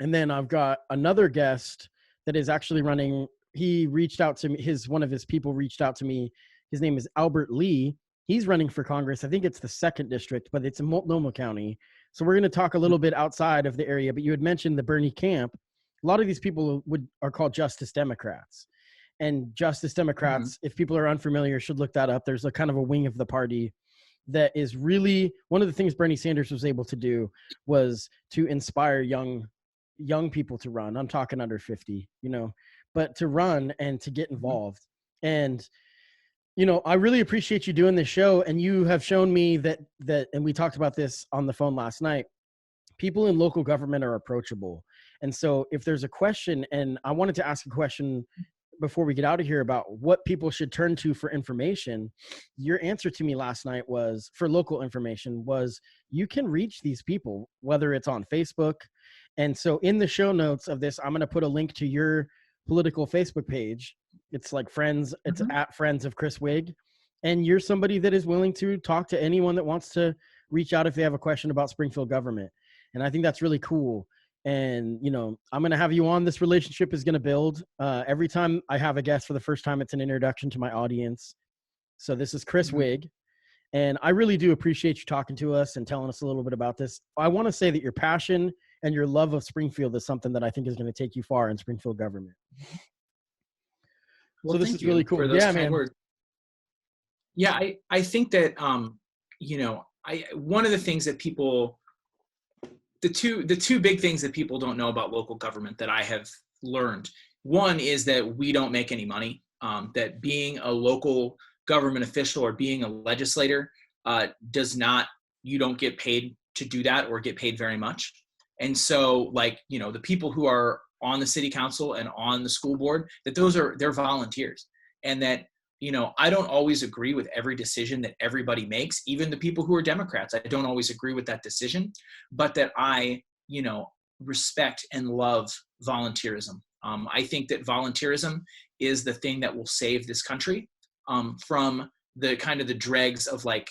And then I've got another guest that is actually running. He reached out to me. One of his people reached out to me. His name is Albert Lee. He's running for Congress. I think it's the 2nd district, but it's in Multnomah County. So we're going to talk a little bit outside of the area, but you had mentioned the Bernie camp. A lot of these people are called Justice Democrats. And Justice Democrats, if people are unfamiliar, should look that up. There's a kind of a wing of the party that is really, one of the things Bernie Sanders was able to do was to inspire young people to run. I'm talking under 50, but to run and to get involved. And I really appreciate you doing this show, and you have shown me that, and we talked about this on the phone last night, people in local government are approachable. And so if there's a question, and I wanted to ask a question before we get out of here about what people should turn to for information, your answer to me last night was, for local information, was you can reach these people, whether it's on Facebook. And so in the show notes of this, I'm going to put a link to your political Facebook page. It's like Friends, it's at Friends of Chris Wigg. And you're somebody that is willing to talk to anyone that wants to reach out if they have a question about Springfield government. And I think that's really cool. And, I'm going to have you on. This relationship is going to build. Every time I have a guest for the first time, it's an introduction to my audience. So this is Chris Wigg. And I really do appreciate you talking to us and telling us a little bit about this. I want to say that your passion and your love of Springfield is something that I think is going to take you far in Springfield government. Well, so this is really cool. Yeah, man. Words. Yeah, I think that, one of the things that people, the two big things that people don't know about local government that I have learned, one is that we don't make any money, that being a local government official or being a legislator you don't get paid to do that or get paid very much. And so like, the people who are on the city council and on the school board, that they're volunteers. And that, I don't always agree with every decision that everybody makes, even the people who are Democrats. I don't always agree with that decision, but that I, respect and love volunteerism. I think that volunteerism is the thing that will save this country from the kind of the dregs of like,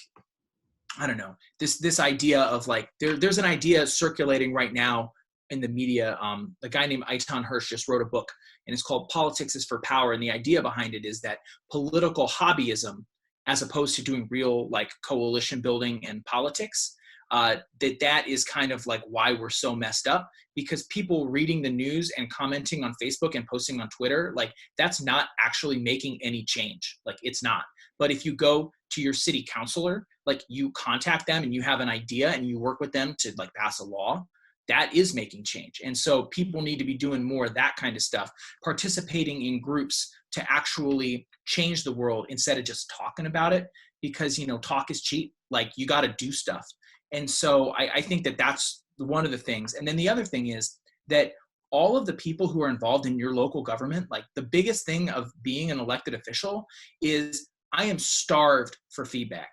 I don't know, this idea of like, there's an idea circulating right now in the media. A guy named Eitan Hirsch just wrote a book, and it's called Politics is for Power. And the idea behind it is that political hobbyism, as opposed to doing real like coalition building and politics, that is kind of like why we're so messed up, because people reading the news and commenting on Facebook and posting on Twitter, like that's not actually making any change. Like it's not. But if you go to your city councilor, like you contact them and you have an idea and you work with them to like pass a law, that is making change. And so people need to be doing more of that kind of stuff, participating in groups to actually change the world instead of just talking about it, because, talk is cheap. Like you got to do stuff. And so I think that that's one of the things. And then the other thing is that all of the people who are involved in your local government, like the biggest thing of being an elected official is I am starved for feedback.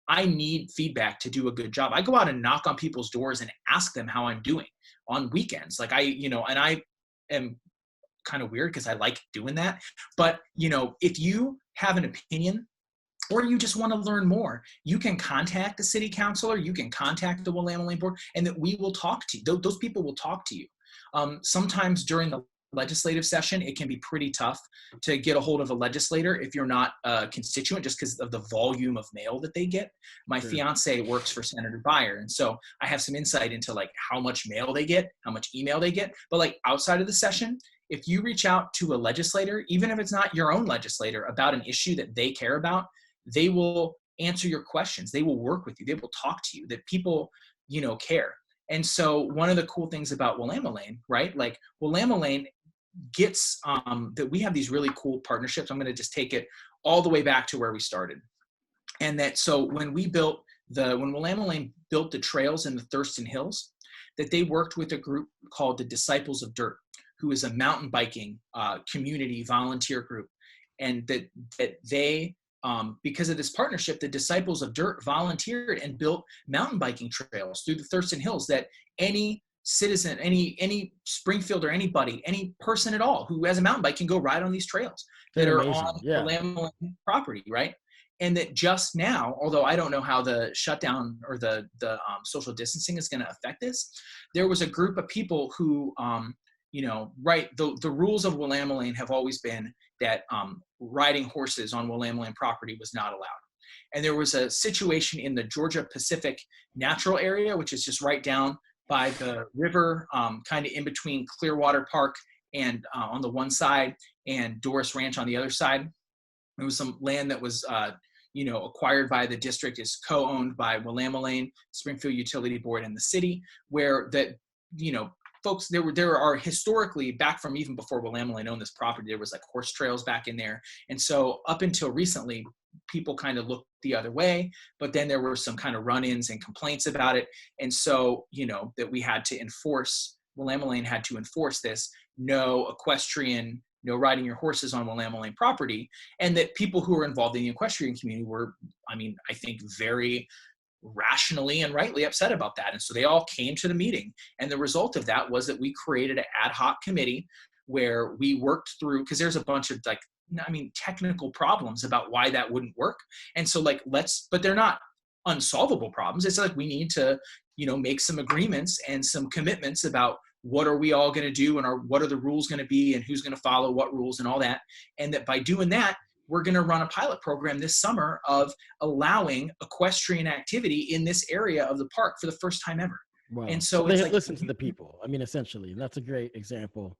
I need feedback to do a good job. I go out and knock on people's doors and ask them how I'm doing on weekends. Like and I am kind of weird because I like doing that. But, if you have an opinion or you just want to learn more, you can contact the city councilor, you can contact the Willamalane board, and that we will talk to you. Those people will talk to you. Sometimes during the legislative session, it can be pretty tough to get a hold of a legislator if you're not a constituent, just because of the volume of mail that they get. My fiance works for Senator Beyer, and so I have some insight into like how much mail they get, how much email they get. But like outside of the session, if you reach out to a legislator, even if it's not your own legislator, about an issue that they care about, they will answer your questions. They will work with you. They will talk to you. That people, care. And so one of the cool things about Willamalane, right? Like Willamalane gets that we have these really cool partnerships. I'm going to just take it all the way back to where we started. And that, so when Willamalane built the trails in the Thurston Hills, that they worked with a group called the Disciples of Dirt, who is a mountain biking community volunteer group. And that they, because of this partnership, the Disciples of Dirt volunteered and built mountain biking trails through the Thurston Hills that any citizen, any Springfield or anybody, any person at all who has a mountain bike can go ride on these trails that are on the Willamalane property, right? And that just now, although I don't know how the shutdown or the social distancing is going to affect this, there was a group of people who, the rules of Willamalane have always been that riding horses on Willamalane property was not allowed. And there was a situation in the Georgia Pacific Natural Area, which is just right down by the river, kind of in between Clearwater Park and on the one side and Doris Ranch on the other side. There was some land that was, acquired by the district, is co-owned by Willamalane, Springfield Utility Board, and the city, where that, folks, there are historically, back from even before Willamalane owned this property, there was like horse trails back in there. And so up until recently, people kind of looked the other way, but then there were some kind of run-ins and complaints about it. And so, that we had to enforce, Willamalane had to enforce this, no equestrian, no riding your horses on Willamalane property. And that people who were involved in the equestrian community were, I think very rationally and rightly upset about that. And so they all came to the meeting. And the result of that was that we created an ad hoc committee where we worked through, because there's a bunch of technical problems about why that wouldn't work. And so but they're not unsolvable problems. It's like we need to, make some agreements and some commitments about what are we all going to do and what are the rules going to be and who's going to follow what rules and all that. And that by doing that, we're going to run a pilot program this summer of allowing equestrian activity in this area of the park for the first time ever. Wow. And so they listen to the people. Essentially, and that's a great example.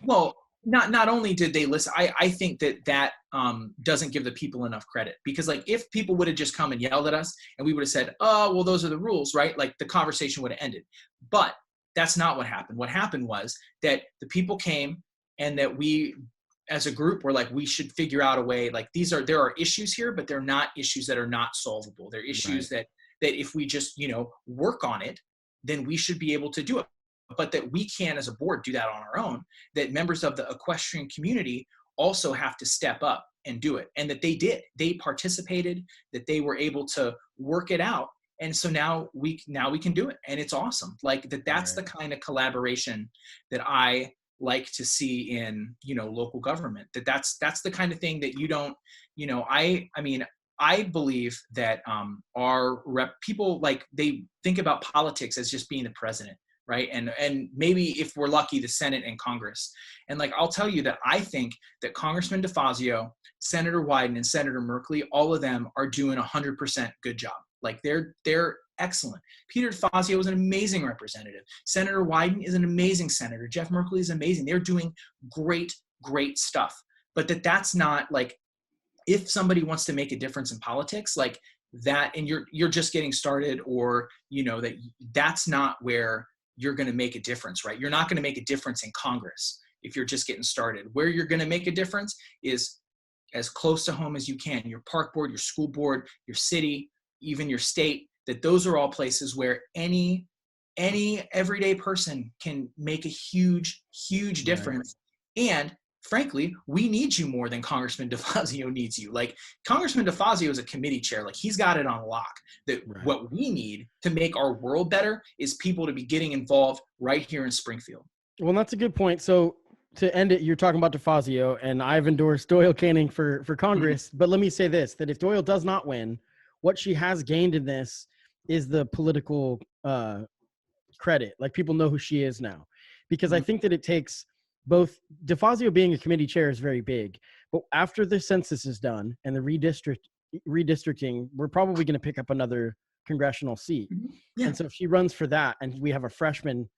Well, not only did they listen, I think that doesn't give the people enough credit, because like if people would have just come and yelled at us and we would have said, oh, well, those are the rules, right? Like the conversation would have ended. But that's not what happened. What happened was that the people came, and that we as a group were like, we should figure out a way, like there are issues here, but they're not issues that are not solvable. They're issues that if we just, work on it, then we should be able to do it. But that we can, as a board, do that on our own, that members of the equestrian community also have to step up and do it. And that they did. They participated, that they were able to work it out. And so now we can do it. And it's awesome. Like that's the kind of collaboration that I like to see in, local government. That's the kind of thing that you don't, I believe that our people, like, they think about politics as just being the president, right? And maybe if we're lucky, the Senate and Congress. And like, I'll tell you that I think that Congressman DeFazio, Senator Wyden, and Senator Merkley, all of them are doing 100% good job. Like they're excellent. Peter DeFazio is an amazing representative. Senator Wyden is an amazing senator. Jeff Merkley is amazing. They're doing great stuff. But that's not like, if somebody wants to make a difference in politics like that, and you're just getting started, or that's not where you're going to make a difference, right? You're not going to make a difference in Congress if you're just getting started. Where you're going to make a difference is as close to home as you can. Your park board, your school board, your city, even your state, that those are all places where any everyday person can make a huge difference. And frankly, we need you more than Congressman DeFazio needs you. Like, Congressman DeFazio is a committee chair. Like, he's got it on lock. That what we need to make our world better is people to be getting involved right here in Springfield. Well, that's a good point. So to end it, you're talking about DeFazio, and I've endorsed Doyle Canning for Congress. But let me say this, that if Doyle does not win, what she has gained in this is the political credit. Like, people know who she is now. Because I think that it takes both. DeFazio being a committee chair is very big, but after the census is done and the redistricting, we're probably going to pick up another congressional seat. And so if she runs for that, and we have a freshman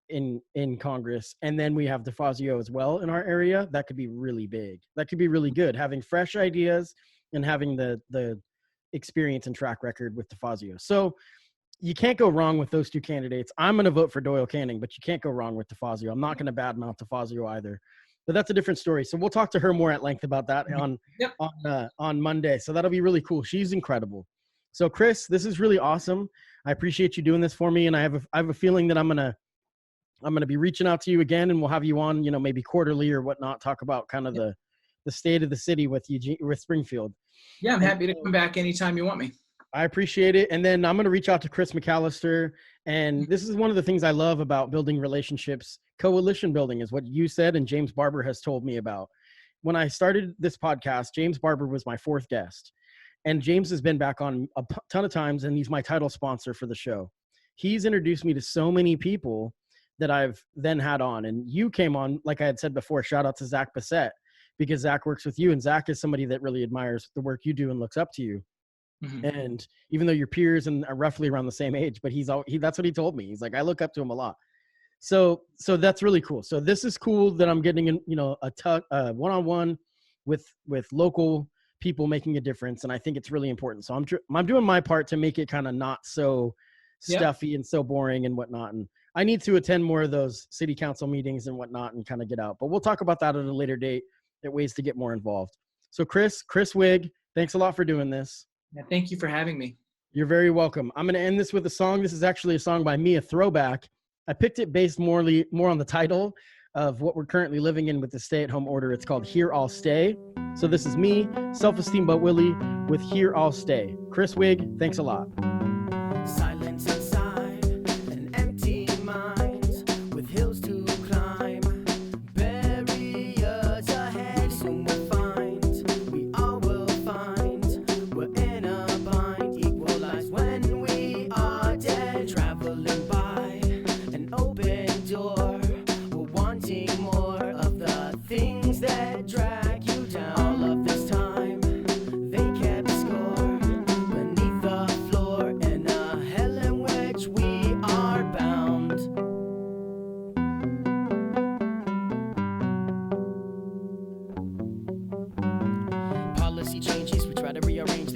in Congress, and then we have DeFazio as well in our area, that could be really big. That could be really good, having fresh ideas and having the experience and track record with DeFazio. So you can't go wrong with those two candidates. I'm going to vote for Doyle Canning, but you can't go wrong with DeFazio. I'm not going to badmouth DeFazio either, but that's a different story. So we'll talk to her more at length about that on Monday. So that'll be really cool. She's incredible. So Chris, this is really awesome. I appreciate you doing this for me. And I have a feeling that I'm going to be reaching out to you again, and we'll have you on, maybe quarterly or whatnot, talk about kind of the state of the city with Springfield. Yeah. I'm happy to come back anytime you want me. I appreciate it. And then I'm going to reach out to Chris McAllister. And this is one of the things I love about building relationships. Coalition building is what you said, and James Barber has told me about. When I started this podcast, James Barber was my 4th guest. And James has been back on a ton of times, and he's my title sponsor for the show. He's introduced me to so many people that I've then had on. And you came on, like I had said before, shout out to Zach Bassett, because Zach works with you. And Zach is somebody that really admires the work you do and looks up to you. And even though you're peers and are roughly around the same age, but that's what he told me. He's like, I look up to him a lot. So that's really cool. So this is cool that I'm getting in, a one-on-one with local people making a difference. And I think it's really important. So I'm doing my part to make it kind of not so stuffy and so boring and whatnot. And I need to attend more of those city council meetings and whatnot and kind of get out, but we'll talk about that at a later date, at ways to get more involved. So Chris Wigg, thanks a lot for doing this. Yeah, thank you for having me. You're very welcome. I'm going to end this with a song. This is actually a song by me, a throwback. I picked it based more on the title of what we're currently living in with the stay-at-home order. It's called Here I'll Stay. So this is me, Self-Esteem But Willie, with Here I'll Stay. Chris Wigg, thanks a lot. Silence inside, an empty mind, with hills to climb, barriers ahead, soon we'll find, we all will find, we're in a bind, equalized when we are dead, traveling by an open door, we're wanting more of the things that drag you down. All of this time, they kept score beneath the floor.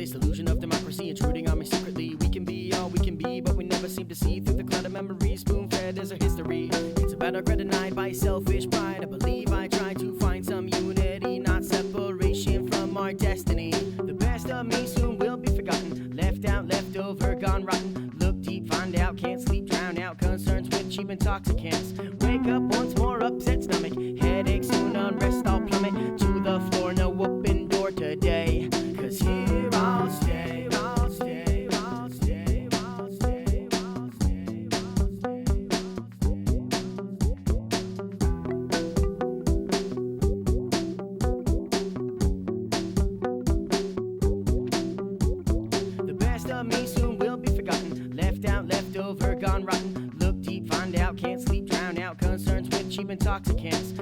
This illusion of democracy intruding on me secretly. We can be all we can be, but we never seem to see through the cloud of memories. Spoon-fed as our history. It's about our granite by selfish pride. I believe I try to find some unity, not separation from our destiny. The best of me soon will be forgotten. Left out, left over, gone rotten. Look deep, find out, can't sleep, drown out concerns with cheap intoxicants. Wake up once more, upset stomach. Headache soon, unrest, I'll plummet to the floor. No open door today. Cause here I'll stay, I'll stay, I'll stay, I'll stay, I'll stay, I'll stay. The best of me soon will be forgotten. Left out, left over, gone rotten. Look deep, find out, can't sleep, drown out concerns with cheap intoxicants.